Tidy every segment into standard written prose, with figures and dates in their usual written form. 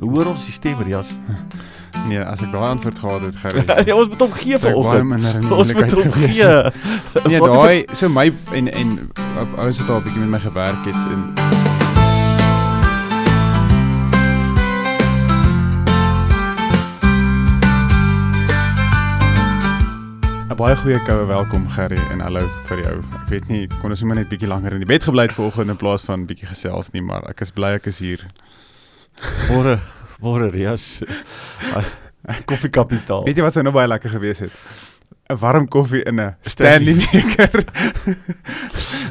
Hoe hoor ons die stem, Rias? Nee, as ek daai antwoord gehad het, Gerrie. Ja, ons moet hom gee vanoggend. Ons moet hom gee. Nee, daai, so my, en ouens het al 'n bietjie met my gewerk het, en baie goeie koue welkom, Gerrie, en hallo vir jou. Ek weet nie, kon ons net bietjie langer in die bed gebly het vanoggend in plaas van bietjie gesels nie, maar ek is bly ek is hier. Môre Rias. Koffiekapitaal. Weet jy wat sou nou baie lekker gewees het? 'n warm koffie in 'n Stanley maker.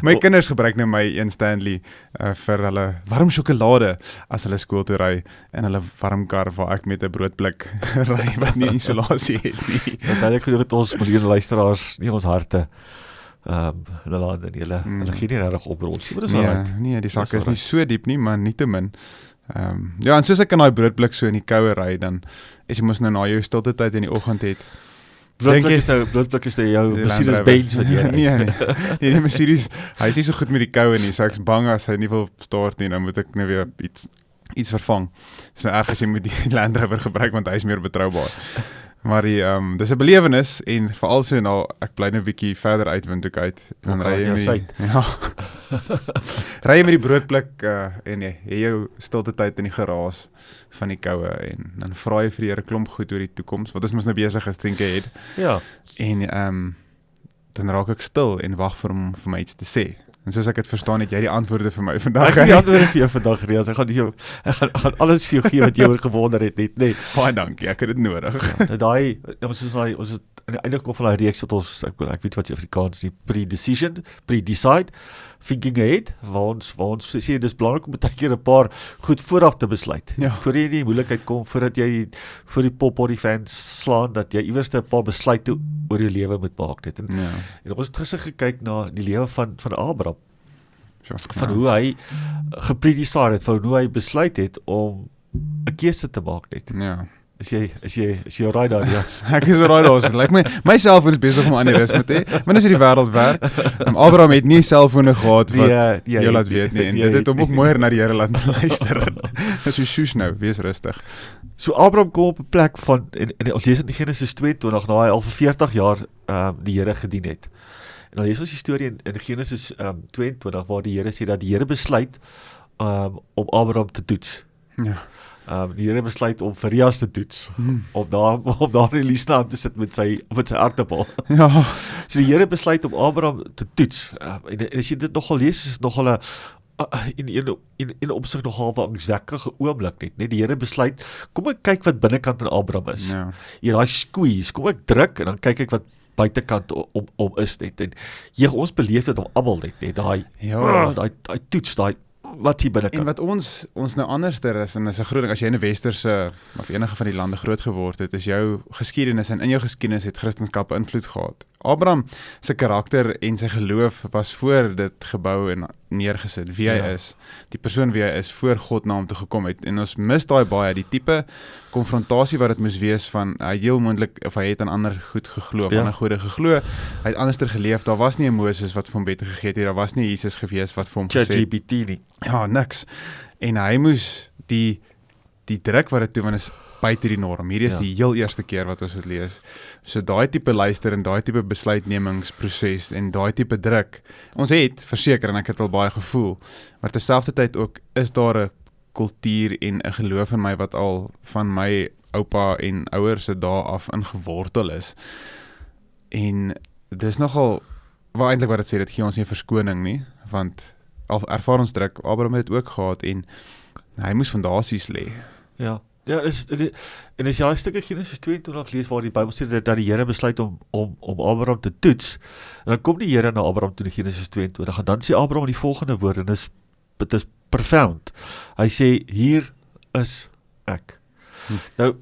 My kinders gebruik nou my een Stanley vir hulle warm sjokolade as hulle skool toe ry en hulle warm kar waar ek met 'n broodblik ry wat nie isolasie het nie. Uiteindelik genoeg het ons miljoene luisteraars nie ons harte hulle laat in hulle gee nie regtig oprol. Sien wat is alright. Nee, die sak is nie so diep nie, maar nietemin. Ja, en soos ek in daai broodblik so in die koue ry, dan is jy mos nou na jou stilte tyd in die oggend het. Broodblik is jou Mercedes-Benz wat jy Nee, Mercedes, hy is nie so goed met die koue nie, so ek is bang as hy nie wil start nie, dan moet ek nou weer iets vervang. Dis nou erg as jy moet die Land Rover gebruik, want hy is meer betroubaar. Maar dis 'n belewenis, en veral so nou, ek bly nou 'n bietjie verder uit Windhoek uit, dan ry jy ry jy met die broodblik en jy jou stilte tyd in die geraas van die koue, en dan vra jy vir die Here klomp goed oor die toekoms, wat ons mos nou besig is, think ahead. Ja. En dan raak ek stil en wag vir hom vir my iets te sê. En soos ek het verstaan, het jy die antwoorde vir my vandag. Ek het die antwoorde vir jou vandag, Rias. Ek gaan alles vir jou gee wat jy oor gewonder het net, nee. Baie dankie, ek het dit nodig. Ons het eintlik of daai reeks wat ons, ek weet wat die Afrikaans die pre-decide, thinking ahead, waar ons sê dis belangrik om baie keer 'n paar goed vooraf te besluit. Ja. Voor jy in die moeilikheid kom, voordat jy voor die pop-body fans slaan, dat jy iewers 'n paar besluite oor jou lewe moet maak net. En ons het gister gekyk na die lewe van Abraham. Van hoe hy gepredecide het, van hoe hy besluit het om 'n keuse te maak net. Ja. Is jy alright daar, Jas? Ek is alright daar. Like my selfoon is besig om aneurysme te hê. Want as die wêreld werk, Abraham het nie selfone gehad wat jy laat weet nie, en dit het hom ook mooier na die Here laat luister. Dis so soos nou, wees rustig. So Abraham kom op 'n plek van, en ons lees in Genesis 22, na hy al vir 40 jaar die Here gedien het. En dan lees ons die storie in Genesis 22, waar die Here sê dat die Here besluit om Abraham te toets. Ja. Die Here besluit om vir Rias te toets, om daar in die naam te sit met sy aartappel. Ja. So die Here besluit om Abraham te toets. En as jy dit nogal lees, is dit nogal in opsig nogal 'n angswekkende oomblik net. Die Here besluit, kom ek kyk wat binnekant in Abraham is. Ja. Hier daai squeeze, kom ek druk en dan kyk ek wat buitekant om is net. En ons beleef dit om almal net. Daai toets, daai wat hier binnekant. En wat ons nou anderster is, en is 'n groot ding, as jy in 'n westerse of enige van die lande groot geword het, is jou geskiedenis, en in jou geskiedenis het Christendom invloed gehad. Abraham se karakter en sy geloof was voor dit gebou en neergesit, wie hy is, die persoon wie hy is, voor God na hom toe gekom het, en ons mis daai baie, die tipe konfrontasie wat dit moes wees van, hy heel moontlik, of hy het aan ander goed geglo, ander gode geglo, hy het anderster geleef, daar was nie 'n Moses wat vir hom bette gegee het, daar was nie Jesus gewees wat vir hom gesê het, ChatGPT nie. Ja, niks, en hy moes die druk wat dit toe, want is buite die norm. Hierdie is die heel eerste keer wat ons dit lees. So daai tipe luister en daai tipe besluitnemingsproses en daai tipe druk. Ons het verseker, en ek het al baie gevoel, maar terselfdertyd ook is daar 'n kultuur en 'n geloof in my wat al van my oupa en ouers se dae af ingewortel is. En dis nogal eintlik wat dit sê, dit gee ons nie verskoning nie, want al ervaar ons druk, Abraham het dit ook gehad, en hy moes fondasies lê. Ja, en as jy daai stukkie Genesis 22 lees waar die Bybel sê dat die Here besluit om Abraham te toets, en dan kom die Here na Abraham toe in Genesis 22, en dan sê Abraham die volgende woorde, en dit is profound. Hy sê, hier is ek. Nou,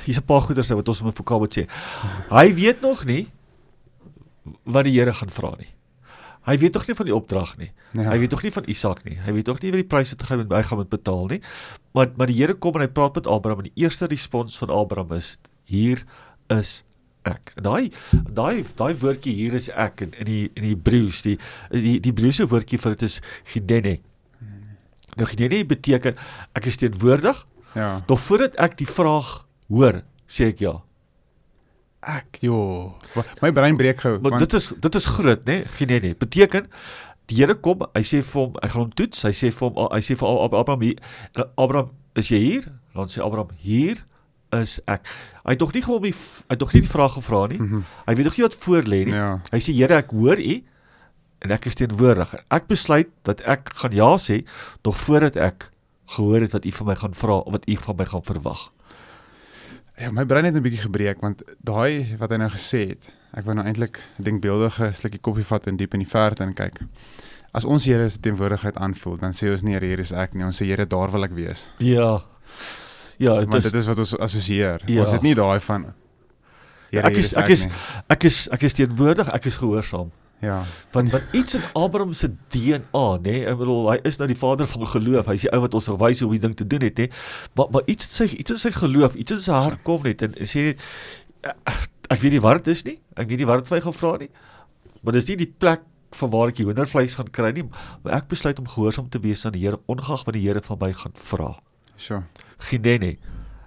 hier's 'n paar goeders wat ons met mekaar moet sê. Hy weet nog nie wat die Here gaan vra nie. Hy weet toch nie van die opdrag nie. Ja. Hy weet toch nie van Isak nie. Hy weet toch nie wat die pryse wat hy gaan met betaal nie. Maar die Here kom en hy praat met Abraham, en die eerste respons van Abraham is, hier is ek. En daai woordjie, hier is ek, in die Hebreëus, die Hebreëse woordjie vir dit is Hineni. Nou Hineni beteken, ek is teenwoordig, Ja. Nog voordat ek die vraag hoor, sê ek ja. My brein breek gou. Maar dit is groot, né? Nee. Beteken die Here kom, hy sê vir hom, hy gaan hom toets, hy sê vir Abraham hier, Abraham, is jy hier? Dan sê Abraham, hier is ek. Hy het nog nie die vraag gevra nie. Hy weet nog nie wat voor lê nie. Ja. Hy sê, Here, ek hoor u en ek is teenwoordig. Ek besluit dat ek gaan ja sê, nog voordat ek gehoor het wat u van my gaan vra, wat u van my gaan verwag. Ja, my brein het 'n bietjie gebreek, want daai wat hy nou gesê het, ek wou nou eintlik denkbeeldige slukkie koffie vat en diep in die verte en kyk. As ons Here se teenwoordigheid aanvoel, dan sê ons nie, hier is ek nie, ons sê, Here, daar wil ek wees. Ja, Want dit is wat ons assosieer. Ja. Ons het nie daai van, Here, ek hier is ek is teenwoordig, ek is gehoorsaam. Ja. Want iets in Abraham se DNA, nee, ek bedoel, hy is nou die vader van geloof, hy is die ou wat ons sal wys hoe die ding te doen het, nee, maar iets in sy geloof, iets in sy hart kom net, en sê net, ek weet nie wat het is nie, ek weet nie wat het vir my gaan vra nie, maar dis nie die plek van waar ek die hoendervleis gaan kry nie, maar ek besluit om gehoorsaam te wees aan die Here, ongeag wat die Here van my gaan vra. Sure. Nee,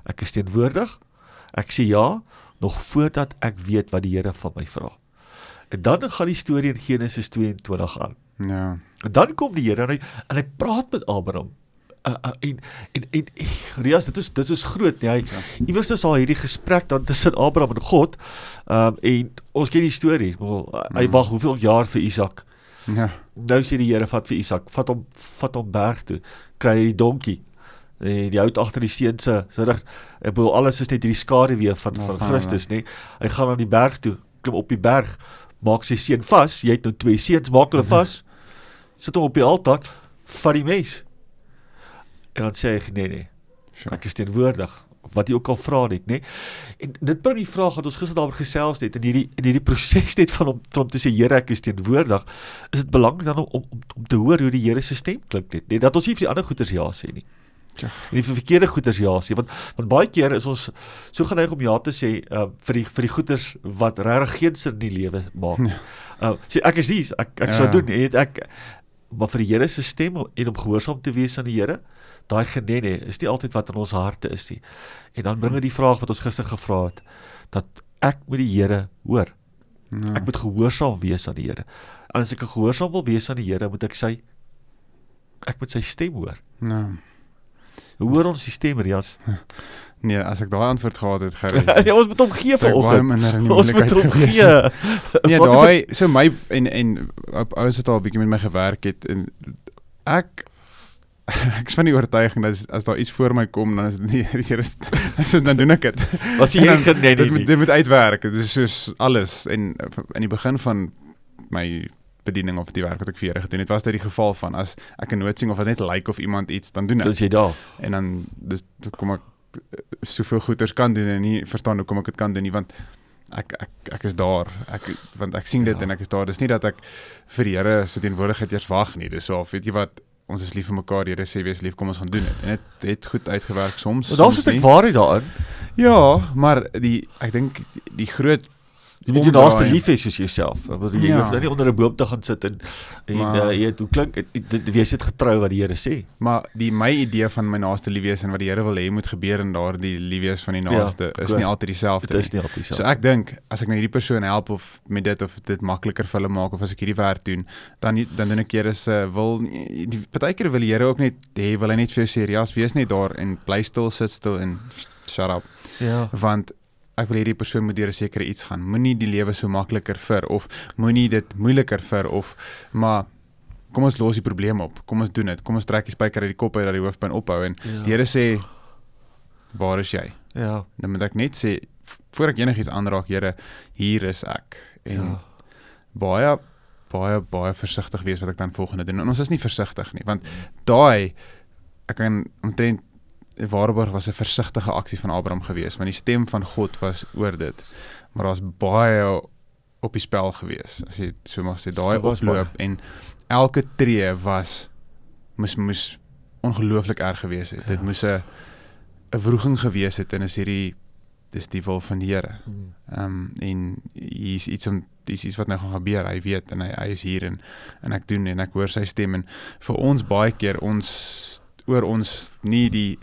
ek is teenwoordig, ek sê ja, nog voordat ek weet wat die Here van my vra. En dan gaan die storie in Genesis 22 aan. Ja. En dan kom die Here en hy praat met Abraham. En Rias, dit is groot, nee, iewers is al hierdie gesprek dan tussen Abraham en God, en ons ken die storie, hy wag hoeveel jaar vir Isak. Ja. Nou sê die Here, vat vir Isak, vat hom berg toe, kry hy die donkie, die hout agter die seun se rug, ek bedoel, alles is net hierdie skaduwee van Christus, nee. Hy gaan aan die berg toe, klim op die berg, maak sy seun vas, jy het nou 2 seuns, maak hulle vas, sit hom op die altaar, vat die mes. En dan sê hy, nee, Sure. ek is teenwoordig, wat jy ook al vra net, nee. En dit bring die vraag, wat ons gister daaroor gesels het, in hierdie proses net van om te sê, Here, ek is teenwoordig, is dit belangrik dan om te hoor hoe die Here se stem klink net, nee, dat ons nie vir die ander goeders ja sê nie. Ja. En die verkeerde goeders ja sê, want baie keer is ons so geneig om ja te sê, vir die goeders wat regtig geen sin in die lewe maak. Sê, ek is dies, ek sal doen, maar vir die Here se stem, en om gehoorsaam te wees aan die Here, daai genade is nie altyd wat in ons harte is nie. En dan bring die vraag wat ons gister gevra het, dat ek moet die Here hoor. Ja. Ek moet gehoorsaam wees aan die Here. En as ek gehoorsaam wil wees aan die Here, moet ek moet sy stem hoor. Ja. Hoe hoor ons die stem, Rias? Nee, as ek daai antwoord gehad het, Gerrie, Ja, ons moet hom gee sou ek baie vanoggend. minder in die Ons moet moeilikheid hom gewees gee. het. Nee, Wat daai, so my, en ouers het al 'n bietjie met my gewerk het, en ek is van die oortuiging, dat as daar iets voor my kom, dan is dit nie, dan doen ek dit. Was jy En dan- genade dit moet uitwerk, dit is soos alles, en in die begin van my bediening of die werk wat ek vir Here gedoen het, was dit die geval van, as ek 'n noot sien of het net lyk of iemand iets, dan doen ek. Dis jy daar. En dan, dus kom ek soveel goeders kan doen en nie verstaan hoekom ek dit kan doen nie, want ek is daar, want ek sien dit en ek is daar, dis nie dat ek vir die Here se teenwoordigheid eers wag nie, dis so, weet jy wat, ons is lief vir mekaar, die Here sê wees lief, kom ons gaan doen dit, en dit het goed uitgewerk soms, Maar daar's 'n soms stuk waarheid daarin. Ja, maar ek dink die groot Jy moet jou naaste omdraai- lief hê soos jouself. Jy Ja. hoef nou nie onder 'n boom te gaan sit en Maar- jy weet hoe klink dit, wees dit getrou wat die Here sê. Maar my idee van my naaste lief wees en wat die Here wil hê moet gebeur in daardie lief wees van die naaste is nie altyd dieselfde Dit is nie. nie altyd So so. ek dink, as ek nou hierdie persoon help of met dit of dit makliker vir hulle maak of as ek hierdie werk doen, dan doen ek keer is partykeer wil die Here ook net hê, wil hy net vir jou sê, Rias, wees net daar en bly stil, sit stil en shut up. Ja. Want ek wil hierdie persoon moet deur 'n sekere iets gaan. Moenie die lewe so makliker vir of moenie dit moeiliker vir of maar kom ons los die probleem op. Kom ons doen dit. Kom ons trek die spyker uit die kop uit dat die hoofpyn ophou en die Here sê, waar is jy? Ja. Dan moet ek net sê, voor ek enigiets aanraak, Here, hier is ek. En baie versigtig wees wat ek dan volgende doen. En ons is nie versigtig nie, want ek kan omtrent waarborg was 'n versigtige aksie van Abraham gewees, want die stem van God was oor dit. Maar daar's baie op die spel gewees, as jy so mag sê, daai oploop en elke tree moes ongelooflik erg gewees het. Dit moes 'n wroging gewees het en dis die wil van die Here. En hier's iets wat nou gaan gebeur, hy weet en hy is hier en ek doen en ek hoor sy stem en vir ons baie keer oor ons nie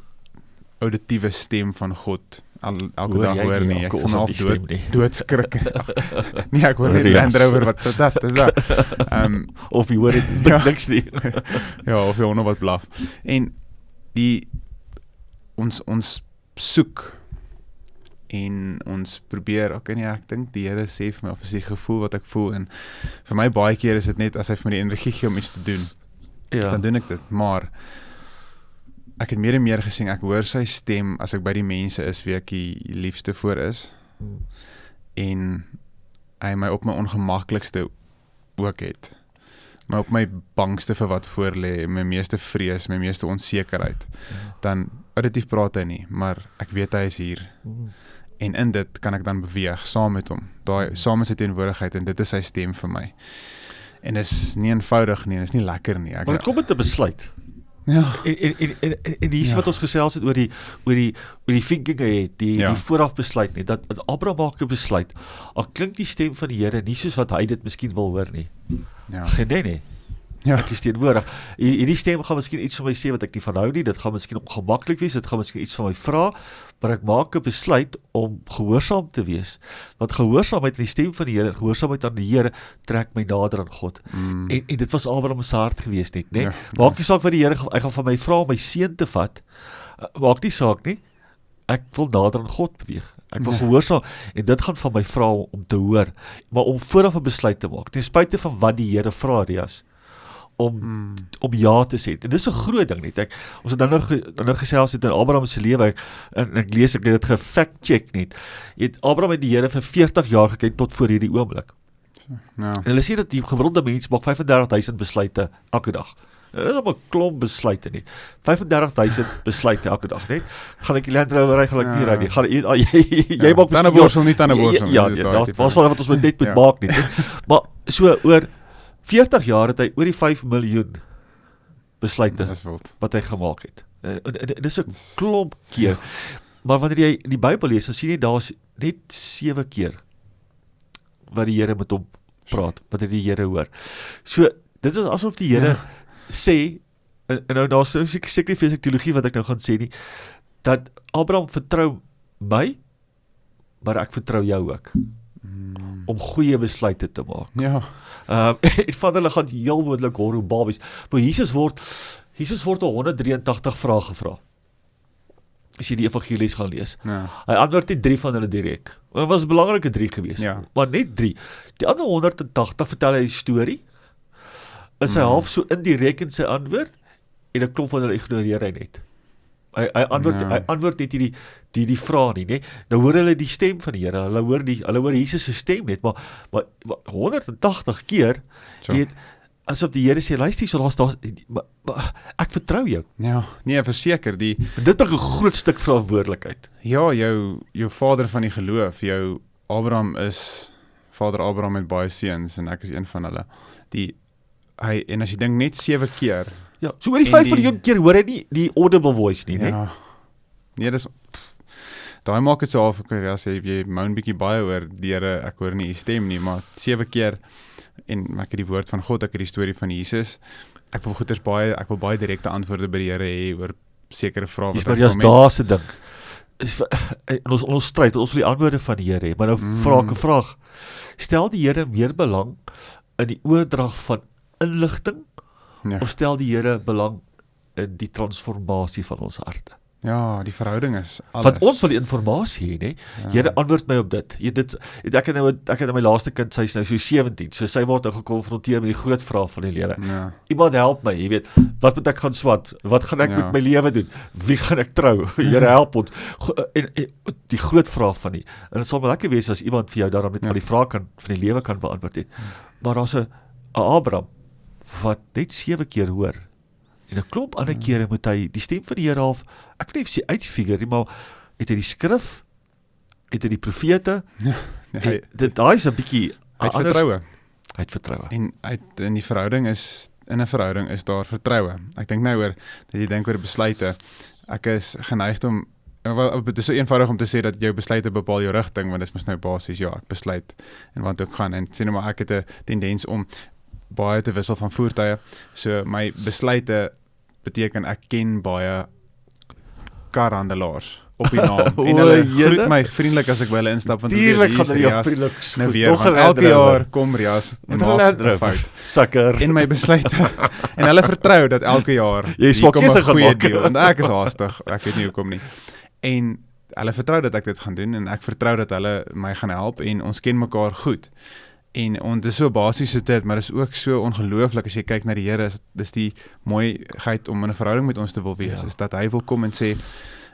auditiewe stem van God elke Hoor dag jy hoor nie, nie. Ek Jaco, sal my of half die stem nie. doodskrik. Nee, ek hoor net Hoor jy Land as? Rover, wat is dat. Of jy hoor dit is niks nie. Ja, of jy honde wat blaf. En ons soek en ons probeer, okay nee, ek dink die Here sê vir my, of is die gevoel wat ek voel, en vir my baie keer is dit net, as hy vir my die energie gee om iets te doen, dan doen ek dit, maar ek het meer en meer gesien, ek hoor sy stem as ek by die mense is wie ek die liefste voor is, en hy my op my ongemaklikste ook het, maar op my bangste vir wat voor lê, my meeste vrees, my meeste onsekerheid, dan auditief praat hy nie, maar ek weet hy is hier, en in dit kan ek dan beweeg, saam met hom, saam met sy teenwoordigheid, en dit is sy stem vir my, en is nie eenvoudig nie, en is nie lekker nie. Maar dit kom met 'n besluit. Ja. En hier wat ons gesels het oor die thinking het, die vooraf besluit nie, dat Abraham maak 'n besluit, al klink die stem van die Here nie soos wat hy dit miskien wil hoor nie. Geen nie. Ja. Ek is teenwoordig. Hierdie stem gaan miskien iets vir my sê wat ek nie van hou nie, dit gaan miskien ongemaklik wees, dit gaan miskien iets van my vra, maar ek maak 'n besluit om gehoorsaam te wees. Want gehoorsaamheid aan die stem van die Here, gehoorsaamheid aan die Here trek my nader aan God. En dit was Abraham se hart gewees net, né? Ja. Maak nie saak wat die Here, hy gaan van my vra om my seun te vat. Maak nie saak nie. Ek wil nader aan God beweeg. Ek wil gehoorsaam, en dit gaan van my vra om te hoor, maar om vooraf 'n besluit te maak, ten spyte van wat die Here vra, Rias, om ja te sê. En dis 'n groot ding net. Ons het nou gesels het in Abraham se lewe, en ek lees ek het dit gefact check net. Abraham het die Here vir 40 jaar geken tot voor hierdie oomblik. Ja. En hulle sê dat die gemiddelde mens maak 35,000 besluite elke dag. Dit is op 'n klomp besluite net. 35,000 besluite elke dag net. Gaan ek die Land Rover ry, gaan ek nie ry nie. Gaan jy maak miskien borsel nie borsel. Ja, daar's wat ons net moet maak nie. Maar so oor 40 jaar het hy oor die 5 miljoen besluite wat hy gemaak het. Dit is 'n klomp keer. Maar wanneer jy in die Bybel lees, dan sien jy daar's net 7 keer wat die Here met hom praat, wat hy die Here hoor. So, dit is asof die Here sê, en nou daar's seker nie teologie wat ek nou gaan sê nie, dat Abraham vertrou my, maar ek vertrou jou ook, om goeie besluite te maak. Ja. En van hulle gaan heel moontlik horribaal, maar Jesus word 183 vrae gevra. As jy die evangelies gaan lees. Ja. Hy antwoord nie 3 van hulle direk. Dit was 'n belangrike 3 gewees. Ja. Maar net 3. Die ander 180 vertel hy 'n storie. Is hy half so indirek in sy antwoord, en 'n klomp van hulle ignoreer hy net. Hy antwoord net die vraag nie, né? Nou hoor hulle die stem van die Here, hulle hoor Jesus se stem net, maar 180 keer, asof die Here sê, luister, maar ek vertrou jou. Ja, nee, verseker, Dit bring 'n groot stuk verantwoordelikheid. Ja, jou vader van die geloof, jou Vader Abraham met baie seuns, en ek is een van hulle. En as jy dink net 7 keer. Ja, so oor die 5 miljoen keer hoor hy nie die audible voice nie, né? Ja. Nee, daai maak dit so half, as jy moan bietjie baie oor die Here, ek hoor nie die stem nie, maar 7 keer, en ek het die woord van God, ek het die storie van Jesus, ek wil baie direkte antwoorde by die Here hê oor sekere vrae wat ek van met. Daar's 'n ding. Ons stryd, ons wil die antwoorde van die Here hê, maar nou vra ek 'n vraag. Stel die Here meer belang in die oordrag van inligting, of stel die Here belang in die transformasie van ons harte? Ja, die verhouding is alles. Want ons wil die informasie hê, né? Here, antwoord my op dit. Ek het my laaste kind, sy is nou so 17, so sy word nou gekonfronteer met die groot vraag van die lewe. Ja. Iemand help my, jy weet, wat moet ek gaan swat? Wat gaan ek met my lewe doen? Wie gaan ek trou? Here, help ons. En die groot vraag van die, en dit sal maar lekker wees as iemand vir jou daarom net al die vrae van die lewe kan beantwoord het. Maar daar's 'n Abraham wat net 7 keer hoor. En 'n klomp ander kere moet hy die stem van die Here half, ek weet nie of sy uitfigure nie, maar het hy die skrif, het hy die profete, daai is 'n bietjie vertroue. Hy het vertroue. En in 'n verhouding is daar vertroue. Ek dink nou oor, dat jy dink oor besluite, ek is geneig om, dit is so eenvoudig om te sê dat jou besluite bepaal jou rigting, want dit is mos nou basies, ja, ek besluit, en want ek gaan, en sê nou maar ek het 'n tendens om baie te wissel van voertuie, so my besluite beteken ek ken baie karhandelaars op die naam. En O, hulle jene? groet my vriendelik as ek by hulle instap, want hulle weet, Tuurlik hier gaan is hulle jou Rias. vriendelik Nou goed. weer, Nog want een elke Land Rover. jaar kom Rias en Met 'n Land maak 'n Rover. fout. Sukker. En my besluite, en hulle vertrou dat elke jaar, Jy is hier kom keuse 'n goeie gemaak. deal, want ek is haastig, ek weet nie hoekom nie. En hulle vertrou dat ek dit gaan doen, en ek vertrou dat hulle my gaan help, en ons ken mekaar goed. En dit is so basies so dit, maar dit is ook so ongelooflik as jy kyk na die Here, dis die mooiheid om in 'n verhouding met ons te wil wees, is dat hy wil kom en sê,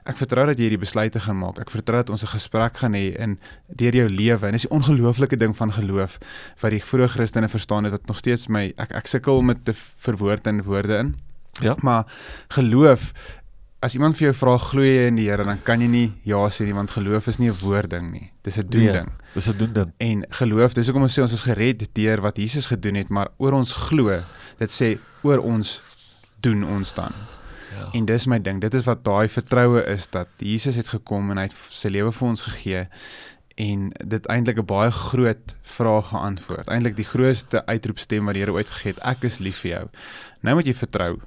ek vertrou dat jy die besluite gaan maak, ek vertrou dat ons 'n gesprek gaan hê in deur jou lewe, en dis die ongelooflike ding van geloof, wat die vroeë Christene verstaan het, wat nog steeds my, ek sukkel om dit te verwoord in woorde in, Ja. maar geloof, as iemand vir jou vra, glo jy in die Here, dan kan jy nie ja sê nie, want geloof is nie 'n woordding nie, dis 'n doen ding. Dis 'n doen ding. En geloof, dis hoekom ons sê ons is gered deur wat Jesus gedoen het, maar oor ons glo, dit sê oor ons doen ons dan. Ja. En dis my ding, dit is wat daai vertroue is, dat Jesus het gekom en hy het sy lewe vir ons gegee, en dit eintlik 'n baie groot vraag geantwoord. Eintlik die grootste uitroepstem wat die Here ooit gegee het, ek is lief vir jou. Nou moet jy vertrou,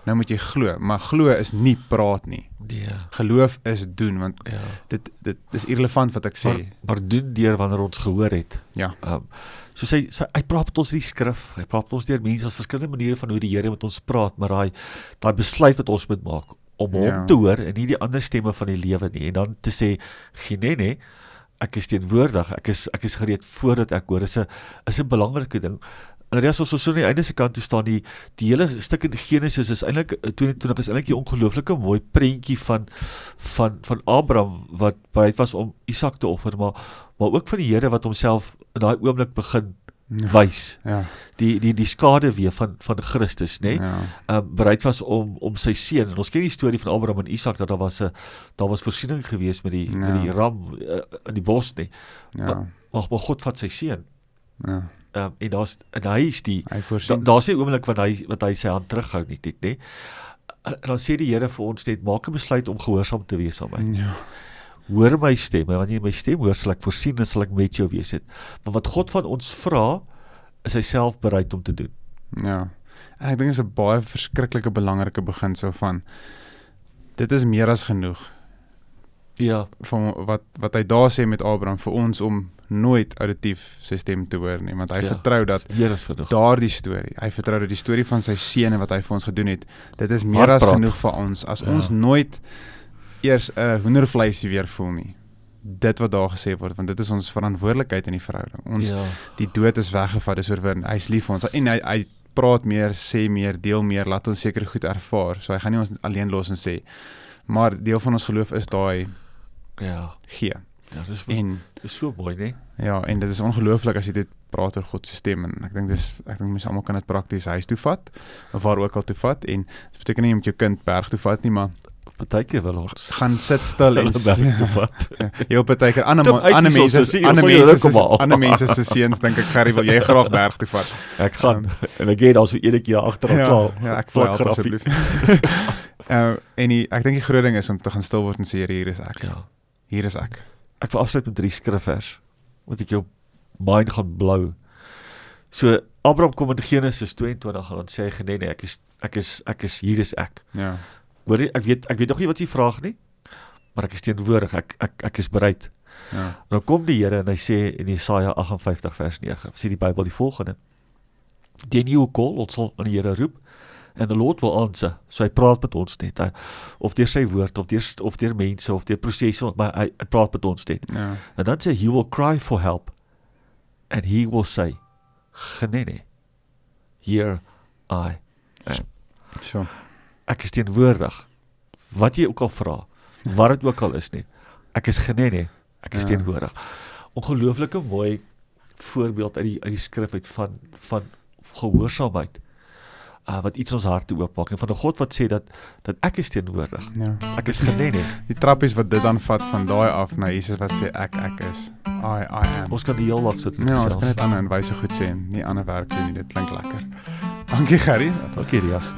nou moet jy glo, maar glo is nie praat nie. Nee. Geloof is doen, want Ja. dit is irrelevant wat ek sê. Maar doen deur wanneer ons gehoor het. Ja. So hy praat met ons in die skrif, hy praat met ons deur mense, ons verskillende maniere van hoe die Here met ons praat, maar daai besluit wat ons moet maak, om hom te hoor, en nie die ander stemme van die lewe nie, en dan te sê, nee, ek is teenwoordig, ek is gereed voordat ek hoor, is 'n belangrike ding. En as ons so aan die einde se kant toe staan, die hele stuk in Genesis is eintlik 22 is eintlik 'n ongelooflike mooi prentjie van Abraham wat bereid was om Isak te offer, maar ook van die Here wat homself in daai oomblik begin wys. Ja. Die skaduwee van Christus, nê? Ja. Bereid was om sy seun. En ons ken die storie van Abraham en Isak, dat daar was voorsiening gewees met die ram in die bos, nê? Ja. Maar God vat sy seun. Ja. En hy is Hy voorsien. daar's nie 'n oomblik wat hy sy hand terughou nie, net, nê? En dan sê die Here vir ons net, maak 'n besluit om gehoorsaam te wees aan my. Ja. Hoor my stem, en wanneer jy my stem hoor, sal ek voorsien en sal ek met jou wees. Want wat God van ons vra, is hy self bereid om te doen. Ja. En ek dink dit is 'n baie verskriklike belangrike beginsel van, dit is meer as genoeg, Ja, van wat hy daar sê met Abraham, vir ons om nooit auditief sy stem te hoor nie, want hy vertrou dat meer as genoeg. daardie storie, hy vertrou dat die storie van sy seun en wat hy vir ons gedoen het, dit is meer as genoeg vir ons, as ons nooit eers 'n hoendervleisie weer voel nie, dit wat daar gesê word, want dit is ons verantwoordelikheid in die verhouding, die dood is weggevat, dis oorwin, hy is lief vir ons, en hy praat meer, sê meer, deel meer, laat ons seker goed ervaar, so hy gaan nie ons alleen los en sê, maar deel van ons geloof is daai gee. Ja, dis so mooi, né? Ja, en dit is ongelooflik as jy dit praat oor God se stem, en ek dink mense almal kan dit prakties huis toe vat, of waar ook al toe vat, en dit beteken nie om jou kind berg toe vat nie, maar Partykeer wil ons gaan sit stil en berg toe vat. Heel partykeer ander mense se seuns dink ek Gerry wil jy graag berg toe vat. Ek gaan en ek gee daar so een keer agter al klaar. Ja, ek vra asseblief. En ek dink die groot ding is om te gaan stil word en sê hier is ek. Ja. Hier is ek. Ek wil afsluit met 3 skrifvers wat ek jou mind gaan blou. So Abraham kom in Genesis 22 en dan sê hy nee, ek is hier is ek. Ja. Hoor jy, ek weet nog nie wat jy vraag nie, maar ek is teenwoordig, ek is bereid. Ja. En dan kom die Here en hy sê in Jesaja 58 vers 9, sê die Bybel die volgende: Then you will call, ons sal aan die Here roep, and the Lord will answer. So hy praat met ons net, of deur sy woord, of deur mense, of deur prosesse, maar hy praat met ons net. Ja. En dan sê, he will cry for help, and he will say, Genene, here I am. Sure. Ek is teenwoordig, wat jy ook al vra, wat het ook al is nie, ek is genene, ek is teenwoordig. Ongelooflike mooi voorbeeld uit die skrif uit van gehoorsaamheid, wat iets ons harte oopmaak, en van 'n God wat sê dat ek is teenwoordig, ek is genene. Die trappies wat dit dan vat van daai af na Jesus wat sê ek is, I am. Ons kan die heel dag sit en ons kan net ander en wyse goed sê en nie ander werk doen nie, dit klink lekker. Dankie Gerry. Dankie Rias.